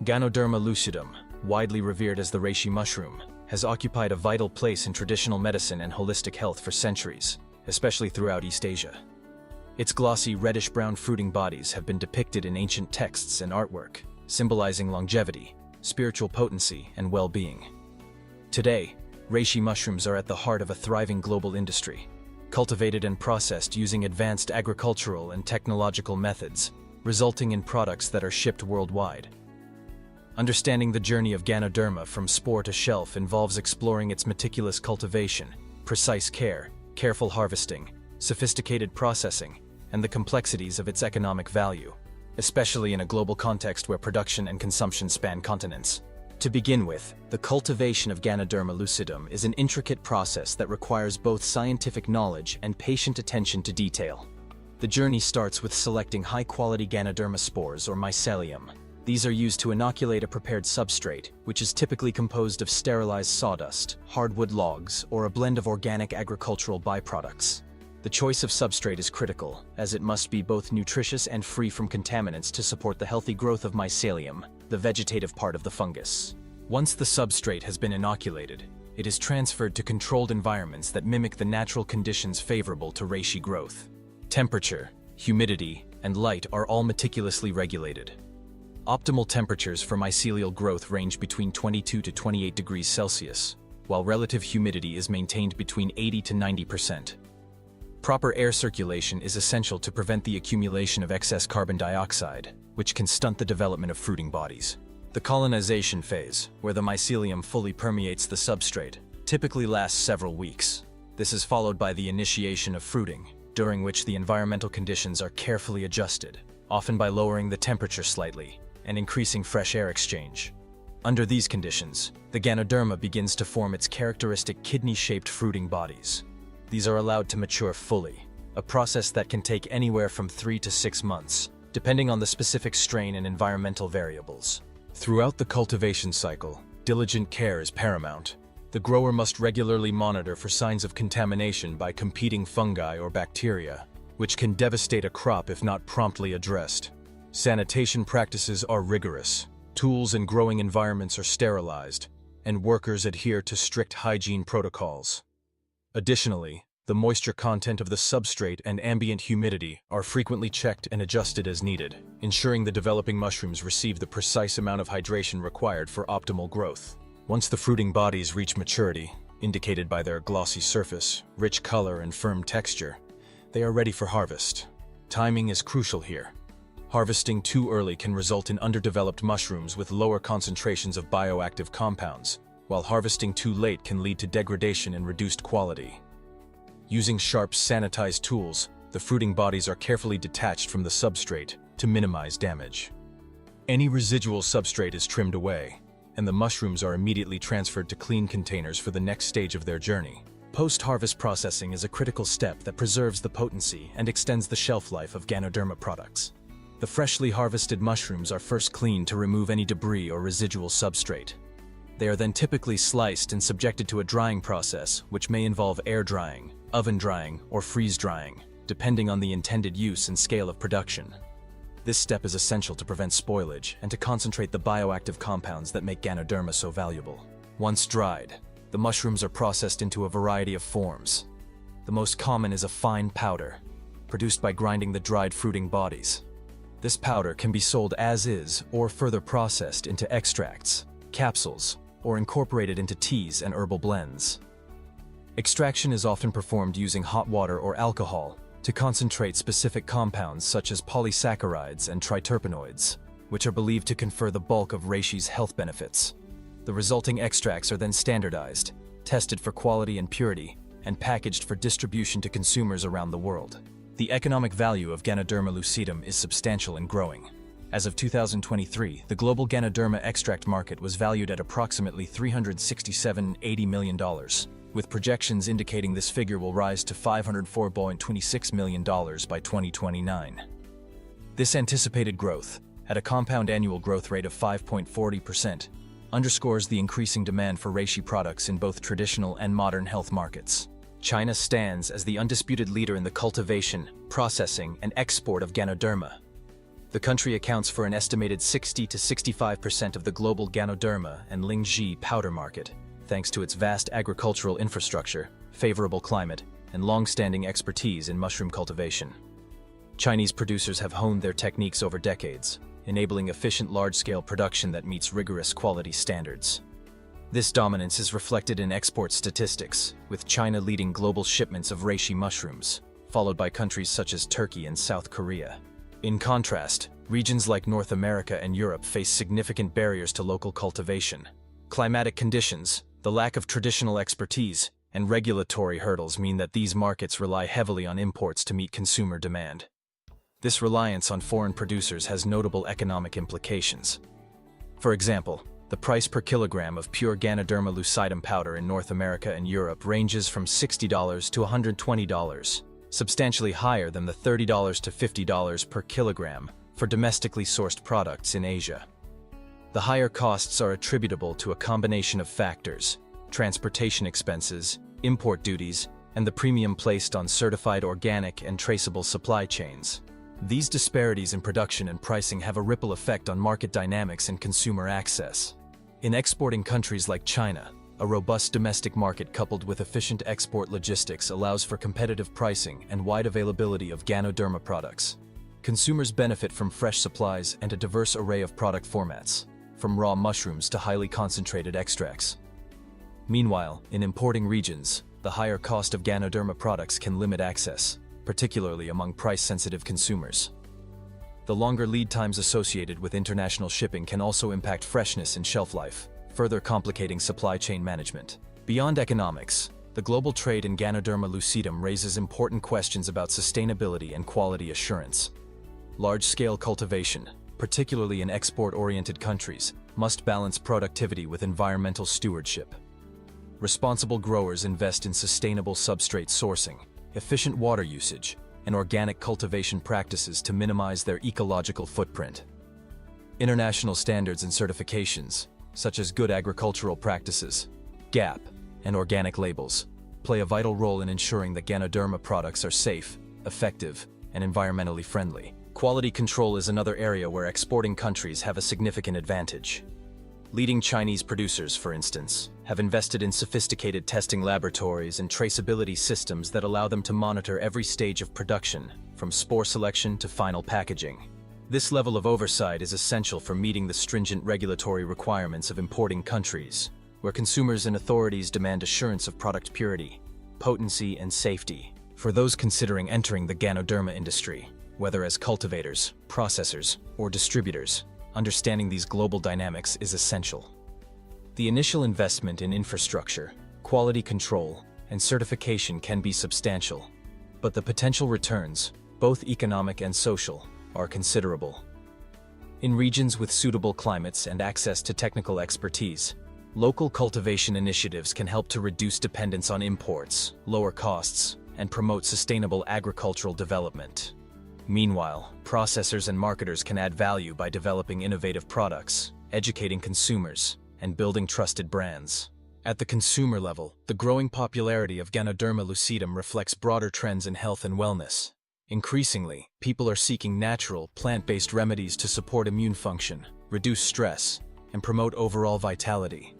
Ganoderma lucidum, widely revered as the reishi mushroom, has occupied a vital place in traditional medicine and holistic health for centuries, especially throughout East Asia. Its glossy reddish-brown fruiting bodies have been depicted in ancient texts and artwork, symbolizing longevity, spiritual potency, and well-being. Today, reishi mushrooms are at the heart of a thriving global industry, cultivated and processed using advanced agricultural and technological methods, resulting in products that are shipped worldwide. Understanding the journey of Ganoderma from spore to shelf involves exploring its meticulous cultivation, precise care, careful harvesting, sophisticated processing, and the complexities of its economic value, especially in a global context where production and consumption span continents. To begin with, the cultivation of Ganoderma lucidum is an intricate process that requires both scientific knowledge and patient attention to detail. The journey starts with selecting high-quality Ganoderma spores or mycelium. These are used to inoculate a prepared substrate, which is typically composed of sterilized sawdust, hardwood logs, or a blend of organic agricultural byproducts. The choice of substrate is critical, as it must be both nutritious and free from contaminants to support the healthy growth of mycelium, the vegetative part of the fungus. Once the substrate has been inoculated, it is transferred to controlled environments that mimic the natural conditions favorable to reishi growth. Temperature, humidity, and light are all meticulously regulated. Optimal temperatures for mycelial growth range between 22 to 28 degrees Celsius, while relative humidity is maintained between 80 to 90%. Proper air circulation is essential to prevent the accumulation of excess carbon dioxide, which can stunt the development of fruiting bodies. The colonization phase, where the mycelium fully permeates the substrate, typically lasts several weeks. This is followed by the initiation of fruiting, during which the environmental conditions are carefully adjusted, often by lowering the temperature slightly and increasing fresh air exchange. Under these conditions, the Ganoderma begins to form its characteristic kidney-shaped fruiting bodies. These are allowed to mature fully, a process that can take anywhere from 3 to 6 months, depending on the specific strain and environmental variables. Throughout the cultivation cycle, diligent care is paramount. The grower must regularly monitor for signs of contamination by competing fungi or bacteria, which can devastate a crop if not promptly addressed. Sanitation practices are rigorous, tools and growing environments are sterilized, and workers adhere to strict hygiene protocols. Additionally, the moisture content of the substrate and ambient humidity are frequently checked and adjusted as needed, ensuring the developing mushrooms receive the precise amount of hydration required for optimal growth. Once the fruiting bodies reach maturity, indicated by their glossy surface, rich color, and firm texture, they are ready for harvest. Timing is crucial here. Harvesting too early can result in underdeveloped mushrooms with lower concentrations of bioactive compounds, while harvesting too late can lead to degradation and reduced quality. Using sharp, sanitized tools, the fruiting bodies are carefully detached from the substrate to minimize damage. Any residual substrate is trimmed away, and the mushrooms are immediately transferred to clean containers for the next stage of their journey. Post-harvest processing is a critical step that preserves the potency and extends the shelf life of Ganoderma products. The freshly harvested mushrooms are first cleaned to remove any debris or residual substrate. They are then typically sliced and subjected to a drying process, which may involve air drying, oven drying, or freeze drying, depending on the intended use and scale of production. This step is essential to prevent spoilage and to concentrate the bioactive compounds that make Ganoderma so valuable. Once dried, the mushrooms are processed into a variety of forms. The most common is a fine powder, produced by grinding the dried fruiting bodies. This powder can be sold as is or further processed into extracts, capsules, or incorporated into teas and herbal blends. Extraction is often performed using hot water or alcohol to concentrate specific compounds such as polysaccharides and triterpenoids, which are believed to confer the bulk of reishi's health benefits. The resulting extracts are then standardized, tested for quality and purity, and packaged for distribution to consumers around the world. The economic value of Ganoderma lucidum is substantial and growing. As of 2023, the global Ganoderma extract market was valued at approximately $367.80 million, with projections indicating this figure will rise to $504.26 million by 2029. This anticipated growth, at a compound annual growth rate of 5.40%, underscores the increasing demand for reishi products in both traditional and modern health markets. China stands as the undisputed leader in the cultivation, processing, and export of Ganoderma. The country accounts for an estimated 60 to 65% of the global Ganoderma and Lingzhi powder market, thanks to its vast agricultural infrastructure, favorable climate, and long-standing expertise in mushroom cultivation. Chinese producers have honed their techniques over decades, enabling efficient large-scale production that meets rigorous quality standards. This dominance is reflected in export statistics, with China leading global shipments of reishi mushrooms, followed by countries such as Turkey and South Korea. In contrast, regions like North America and Europe face significant barriers to local cultivation. Climatic conditions, the lack of traditional expertise, and regulatory hurdles mean that these markets rely heavily on imports to meet consumer demand. This reliance on foreign producers has notable economic implications. For example, the price per kilogram of pure Ganoderma Lucidum powder in North America and Europe ranges from $60 to $120, substantially higher than the $30 to $50 per kilogram for domestically sourced products in Asia. The higher costs are attributable to a combination of factors: transportation expenses, import duties, and the premium placed on certified organic and traceable supply chains. These disparities in production and pricing have a ripple effect on market dynamics and consumer access. In exporting countries like China, a robust domestic market coupled with efficient export logistics allows for competitive pricing and wide availability of Ganoderma products. Consumers benefit from fresh supplies and a diverse array of product formats, from raw mushrooms to highly concentrated extracts. Meanwhile, in importing regions, the higher cost of Ganoderma products can limit access, particularly among price-sensitive consumers. The longer lead times associated with international shipping can also impact freshness and shelf life, further complicating supply chain management. Beyond economics, the global trade in Ganoderma lucidum raises important questions about sustainability and quality assurance. Large-scale cultivation, particularly in export-oriented countries, must balance productivity with environmental stewardship. Responsible growers invest in sustainable substrate sourcing, efficient water usage, and organic cultivation practices to minimize their ecological footprint. International standards and certifications, such as Good Agricultural Practices, GAP, and organic labels, play a vital role in ensuring that Ganoderma products are safe, effective, and environmentally friendly. Quality control is another area where exporting countries have a significant advantage. Leading Chinese producers, for instance, have invested in sophisticated testing laboratories and traceability systems that allow them to monitor every stage of production, from spore selection to final packaging. This level of oversight is essential for meeting the stringent regulatory requirements of importing countries, where consumers and authorities demand assurance of product purity, potency, and safety. For those considering entering the Ganoderma industry, whether as cultivators, processors, or distributors, understanding these global dynamics is essential. The initial investment in infrastructure, quality control, and certification can be substantial, but the potential returns, both economic and social, are considerable. In regions with suitable climates and access to technical expertise, local cultivation initiatives can help to reduce dependence on imports, lower costs, and promote sustainable agricultural development. Meanwhile, processors and marketers can add value by developing innovative products, educating consumers, and building trusted brands. At the consumer level, the growing popularity of Ganoderma lucidum reflects broader trends in health and wellness. Increasingly, people are seeking natural, plant-based remedies to support immune function, reduce stress, and promote overall vitality.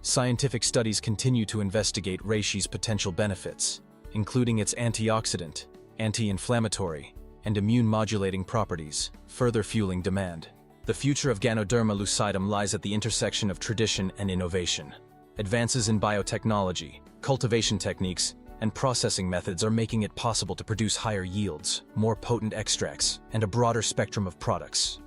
Scientific studies continue to investigate reishi's potential benefits, including its antioxidant, anti-inflammatory, and immune-modulating properties, further fueling demand. The future of Ganoderma lucidum lies at the intersection of tradition and innovation. Advances in biotechnology, cultivation techniques, and processing methods are making it possible to produce higher yields, more potent extracts, and a broader spectrum of products.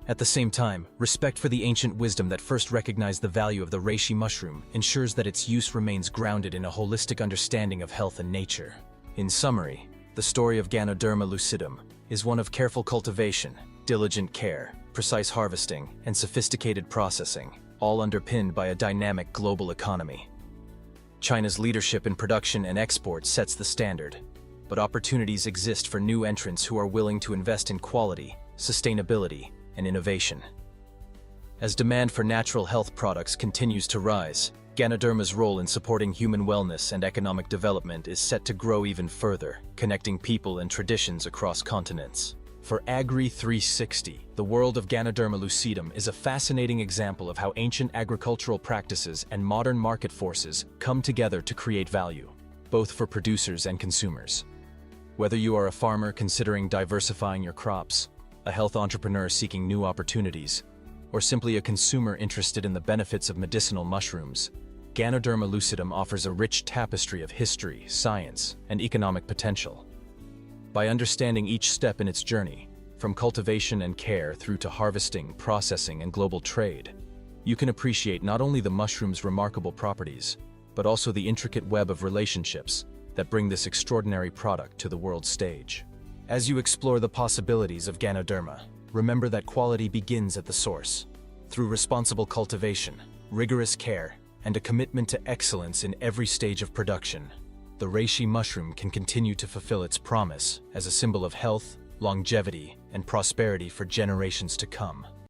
At the same time, respect for the ancient wisdom that first recognized the value of the reishi mushroom ensures that its use remains grounded in a holistic understanding of health and nature. In summary, the story of Ganoderma lucidum is one of careful cultivation, diligent care, precise harvesting, and sophisticated processing, all underpinned by a dynamic global economy. China's leadership in production and export sets the standard, but opportunities exist for new entrants who are willing to invest in quality, sustainability, and innovation. As demand for natural health products continues to rise, Ganoderma's role in supporting human wellness and economic development is set to grow even further, connecting people and traditions across continents. For Agri 360, the world of Ganoderma Lucidum is a fascinating example of how ancient agricultural practices and modern market forces come together to create value, both for producers and consumers. Whether you are a farmer considering diversifying your crops, a health entrepreneur seeking new opportunities, or simply a consumer interested in the benefits of medicinal mushrooms, Ganoderma Lucidum offers a rich tapestry of history, science, and economic potential. By understanding each step in its journey, from cultivation and care through to harvesting, processing, and global trade, you can appreciate not only the mushroom's remarkable properties, but also the intricate web of relationships that bring this extraordinary product to the world stage. As you explore the possibilities of Ganoderma, remember that quality begins at the source. Through responsible cultivation, rigorous care, and a commitment to excellence in every stage of production, the reishi mushroom can continue to fulfill its promise as a symbol of health, longevity, and prosperity for generations to come.